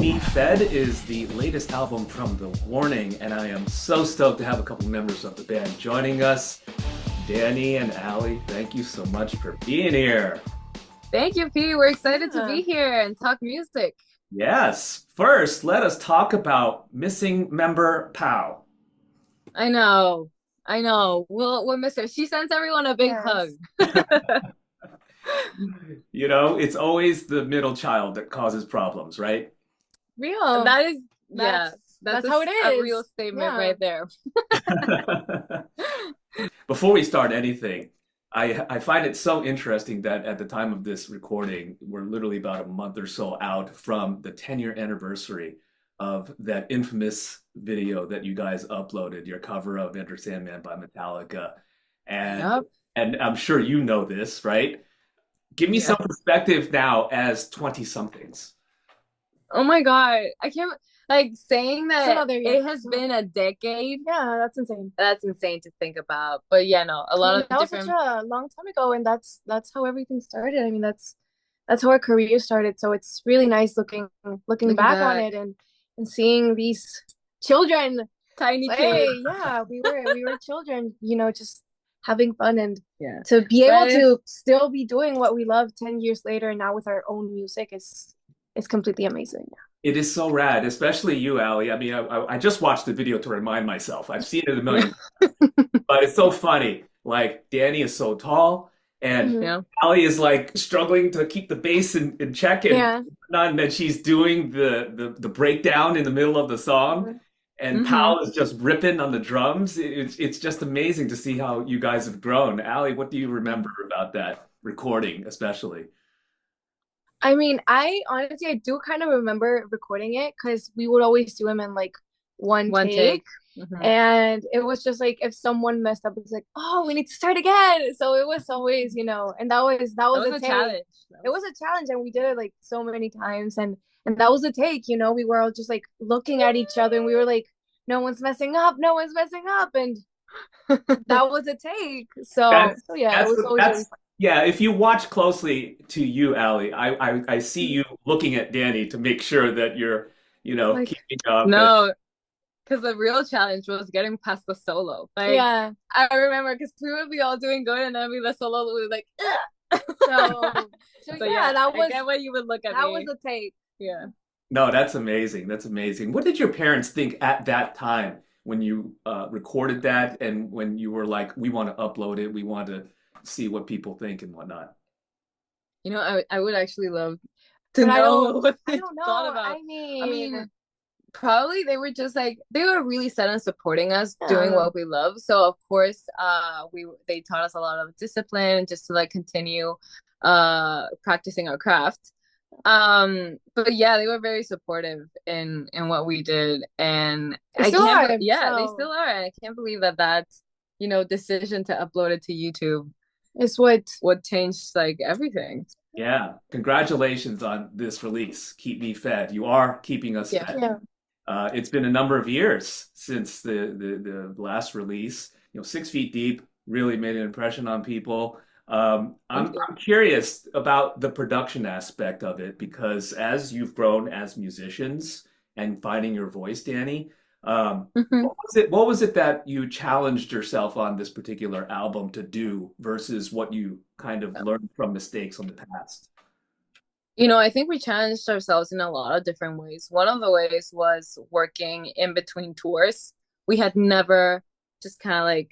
Me Fed is the latest album from The Warning, and I am so stoked to have a couple members of the band joining us. Dany and Ali, thank you so much for being here. Thank you, P. We're excited to be here and talk music. Yes, first, let us talk about missing member Pow. I know. I know. We'll miss her. She sends everyone a big hug. You know, it's always the middle child that causes problems, right? Real. That is, yeah, that's how it is. A real statement right there. Before we start anything, I find it so interesting that at the time of this recording, we're literally about a month or so out from the 10-year anniversary of that infamous video that you guys uploaded, your cover of Enter Sandman by Metallica. And I'm sure you know this, right? Give me some perspective now as 20-somethings. Oh my God. I can't, like, saying that it has been a decade. Yeah, that's insane. That's insane to think about. But yeah, no, a lot of that was such a long time ago, and that's how everything started. I mean, that's how our career started. So it's really nice looking back on it and seeing these children, tiny kids. Yeah, we were children, you know, just having fun and to be able to still be doing what we love 10 years later now with our own music is completely amazing. It is so rad, especially you, Ali. I mean, I just watched the video to remind myself. I've seen it a million times, but it's so funny. Like, Dany is so tall, and Ali is like struggling to keep the bass in check, and then she's doing the breakdown in the middle of the song, and Pal is just ripping on the drums. It's just amazing to see how you guys have grown. Ali, what do you remember about that recording, especially? I mean, I do kind of remember recording it because we would always do them in like one take. And it was just like if someone messed up, it's like, oh, we need to start again. So it was always, you know, and that was a challenge. It was a challenge, and we did it like so many times, and that was a take. You know, we were all just like looking at each other, and we were like, no one's messing up, and that was a take. So yeah, it was always. Yeah, if you watch closely to you, Ali, I see you looking at Dany to make sure that you're, you know, like, keeping up. No, because the real challenge was getting past the solo. Like, I remember because we would be all doing good, and then the solo was like, so yeah, that was. I get what you would look at. That was a take. Yeah. No, that's amazing. That's amazing. What did your parents think at that time when you recorded that, and when you were like, we want to upload it, we want to see what people think and whatnot? You know, I would actually love to know what they thought about. I mean, probably they were just like, they were really set on supporting us doing what we love. So of course, they taught us a lot of discipline just to like continue practicing our craft. But yeah, they were very supportive in what we did, and they still are. They still are. And I can't believe that you know, decision to upload it to YouTube is what changed like everything. Yeah, congratulations on this release. Keep Me Fed. You are keeping us fed. Yeah. It's been a number of years since the last release. You know, 6 Feet Deep really made an impression on people. I'm curious about the production aspect of it, because as you've grown as musicians and finding your voice, Dany, what was it that you challenged yourself on this particular album to do versus what you kind of learned from mistakes on the past? You know, I think we challenged ourselves in a lot of different ways. One of the ways was working in between tours. We had never just kind of like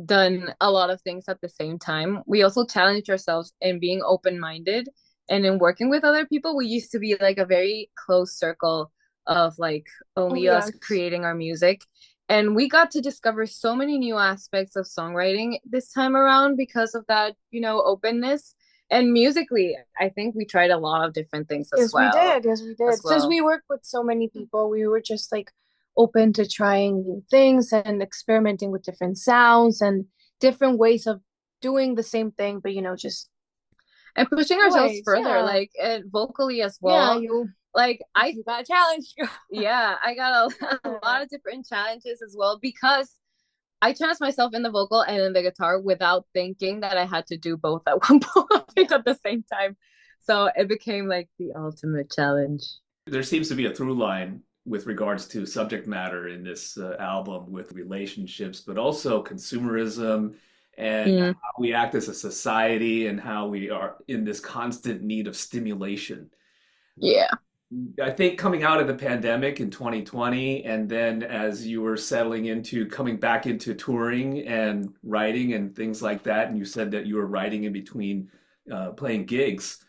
done a lot of things at the same time. We also challenged ourselves in being open-minded and in working with other people. We used to be like a very close circle of like only us creating our music, and we got to discover so many new aspects of songwriting this time around because of that, you know, openness. And musically, I think we tried a lot of different things as well. Yes, we did. Since we worked with so many people, we were just like open to trying new things and experimenting with different sounds and different ways of doing the same thing, but you know, just and pushing ourselves further, like vocally as well. Yeah, you got a challenge. Yeah, I got a lot of different challenges as well, because I challenged myself in the vocal and in the guitar without thinking that I had to do both at one point at the same time. So it became like the ultimate challenge. There seems to be a through line with regards to subject matter in this album with relationships, but also consumerism and how we act as a society and how we are in this constant need of stimulation. Yeah. I think coming out of the pandemic in 2020, and then as you were settling into coming back into touring and writing and things like that, and you said that you were writing in between playing gigs.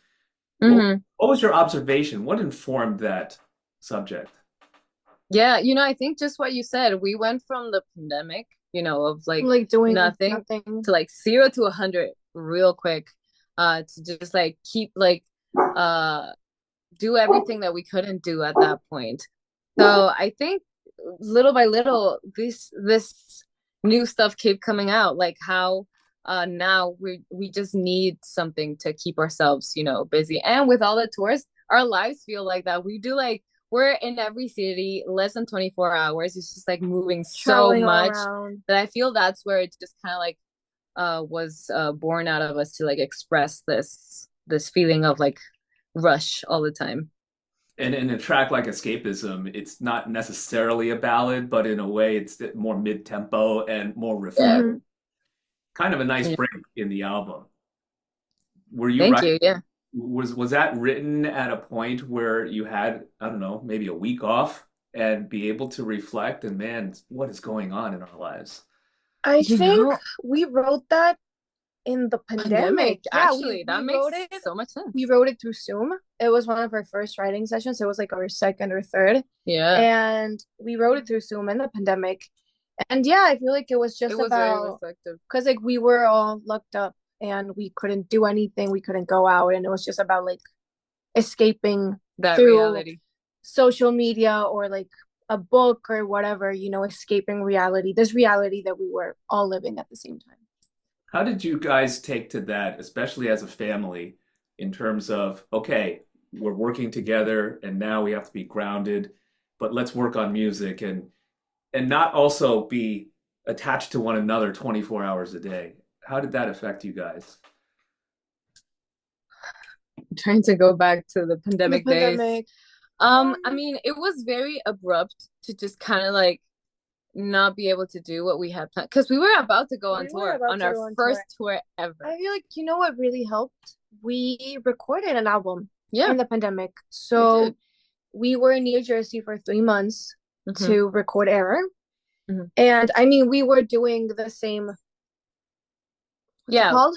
What was your observation? What informed that subject? Yeah, I think just what you said, we went from the pandemic, of like doing nothing to like 0 to 100 real quick, to just like keep do everything that we couldn't do at that point. So I think little by little, this new stuff kept coming out, like how now we just need something to keep ourselves, busy. And with all the tours, our lives feel like that. We do like we're in every city less than 24 hours. It's just like moving so much that I feel that's where it just kind of like was born out of us to like express this feeling of like rush all the time. And in a track like Escapism, it's not necessarily a ballad, but in a way it's more mid-tempo and more reflective. Kind of a nice break in the album. Were you Thank you, yeah. Was that written at a point where you had, I don't know, maybe a week off and be able to reflect and man, what is going on in our lives? I think we wrote that in the pandemic. Actually, that makes so much sense. We wrote it through Zoom. It was one of our first writing sessions. It was like our second or third. Yeah. And we wrote it through Zoom in the pandemic. And yeah, I feel like it was just about, because like we were all locked up and we couldn't do anything. We couldn't go out. And it was just about like escaping that through reality, social media or like a book or whatever, escaping reality, this reality that we were all living at the same time. How did you guys take to that, especially as a family, in terms of, okay, we're working together and now we have to be grounded, but let's work on music and not also be attached to one another 24 hours a day. How did that affect you guys? I'm trying to go back to the pandemic days. I mean, it was very abrupt to just kind of like not be able to do what we had planned, because we were about to go on tour, on our first tour ever. I feel like, what really helped? We recorded an album in the pandemic. So we were in New Jersey for 3 months to record Error. And I mean, we were doing the same. What's it called?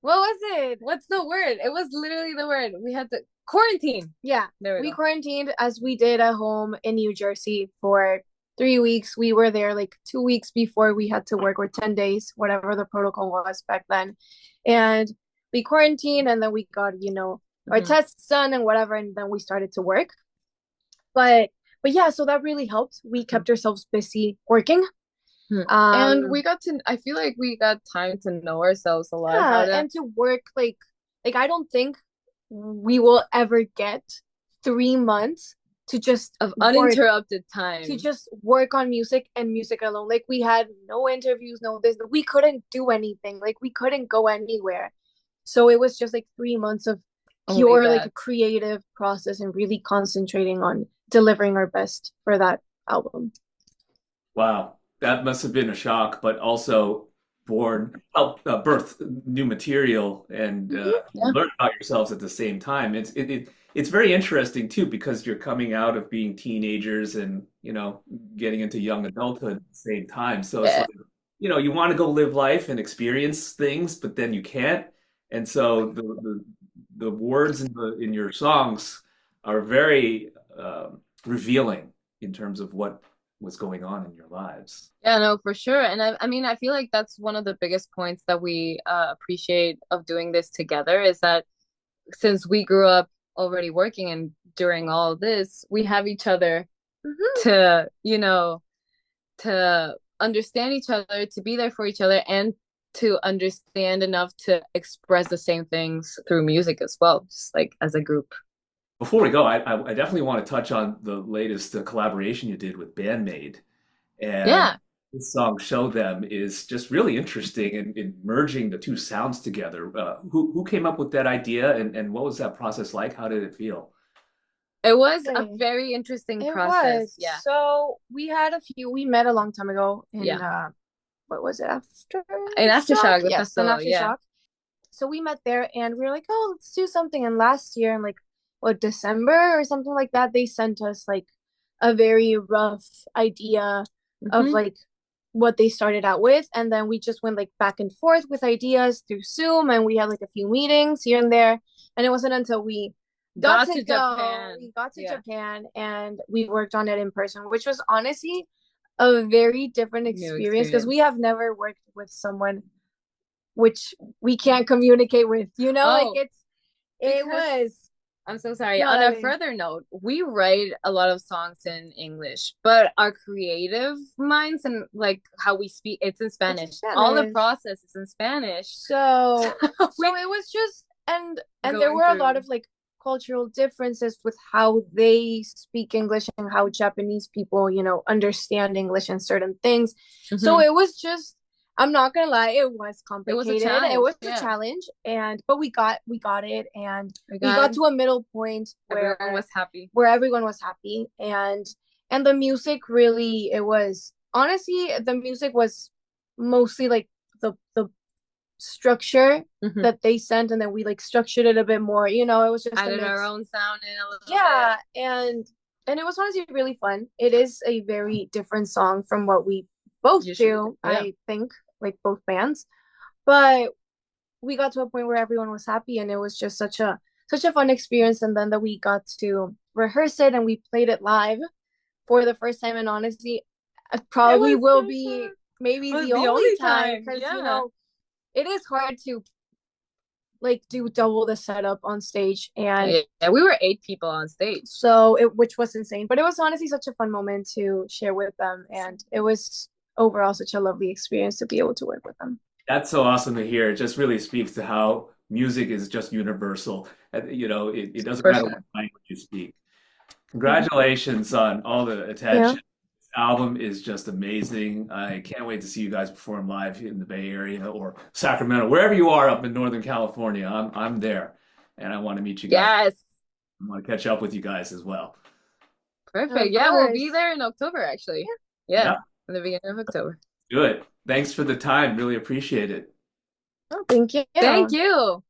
What was it? What's the word? It was literally the word. We had to quarantine. Yeah. We quarantined as we did at home in New Jersey for 3 weeks. We were there like 2 weeks before we had to work, or 10 days, whatever the protocol was back then. And we quarantined and then we got, our tests done and whatever. And then we started to work. But yeah, so that really helped. We kept ourselves busy working. And we got to, I feel like we got time to know ourselves a lot. Yeah, and to work like I don't think we will ever get 3 months to just of uninterrupted time to just work on music and music alone. Like we had no interviews, no this, we couldn't do anything. Like we couldn't go anywhere. So it was just like 3 months of pure like a creative process and really concentrating on delivering our best for that album. Wow, that must have been a shock, but also birth new material and learn about yourselves at the same time. It's very interesting too, because you're coming out of being teenagers and getting into young adulthood at the same time. So it's like, you want to go live life and experience things, but then you can't. And so the words in your songs are very revealing in terms of what was going on in your lives. Yeah, no, for sure. And I mean, I feel like that's one of the biggest points that we appreciate of doing this together, is that since we grew up already working and during all of this, we have each other to, to understand each other, to be there for each other, and to understand enough to express the same things through music as well, just like as a group. Before we go, I definitely want to touch on the latest collaboration you did with Band-Maid. And this song, Show Them, is just really interesting in merging the two sounds together. Who came up with that idea and what was that process like? How did it feel? It was a very interesting process. Yeah. So we had a few. We met a long time ago in what was it, after? In Aftershock. Yes, in Aftershock. So we met there and we were like, oh, let's do something. And last year in like December or something like that, they sent us like a very rough idea of like what they started out with, and then we just went like back and forth with ideas through Zoom, and we had like a few meetings here and there, and it wasn't until we got to Japan. We got to Japan and we worked on it in person, which was honestly a very different experience because we have never worked with someone which we can't communicate with, you know? Like it was. I'm so sorry. No, on a further note, we write a lot of songs in English, but our creative minds and like how we speak, it's in Spanish. All the process is in Spanish. So it was just, and there were a lot of like cultural differences with how they speak English and how Japanese people, you know, understand English and certain things. So it was just, I'm not gonna lie, it was complicated. It was a challenge, but we got it, and we got to a middle point where everyone was happy. And the music really, it was honestly, the music was mostly like the structure that they sent, and then we like structured it a bit more. You know, it was just added our own sound in a little bit. And it was honestly really fun. It is a very different song from what we both do, I think, like both bands, but we got to a point where everyone was happy, and it was just such a fun experience. And then that we got to rehearse it and we played it live for the first time, and honestly it probably will be maybe the only time, because you know, it is hard to like do double the setup on stage, and we were 8 people on stage, so which was insane, but it was honestly such a fun moment to share with them, and it was overall such a lovely experience to be able to work with them. That's so awesome to hear. It just really speaks to how music is just universal. You know, it doesn't matter what language you speak. Congratulations on all the attention. This album is just amazing. I can't wait to see you guys perform live in the Bay Area or Sacramento, wherever you are up in Northern California. I'm there, and I want to meet you guys. Yes. I want to catch up with you guys as well. Perfect. Yeah, we'll be there in October, actually. Yeah. In the beginning of October. Good. Thanks for the time. Really appreciate it. Oh, thank you. Thank you.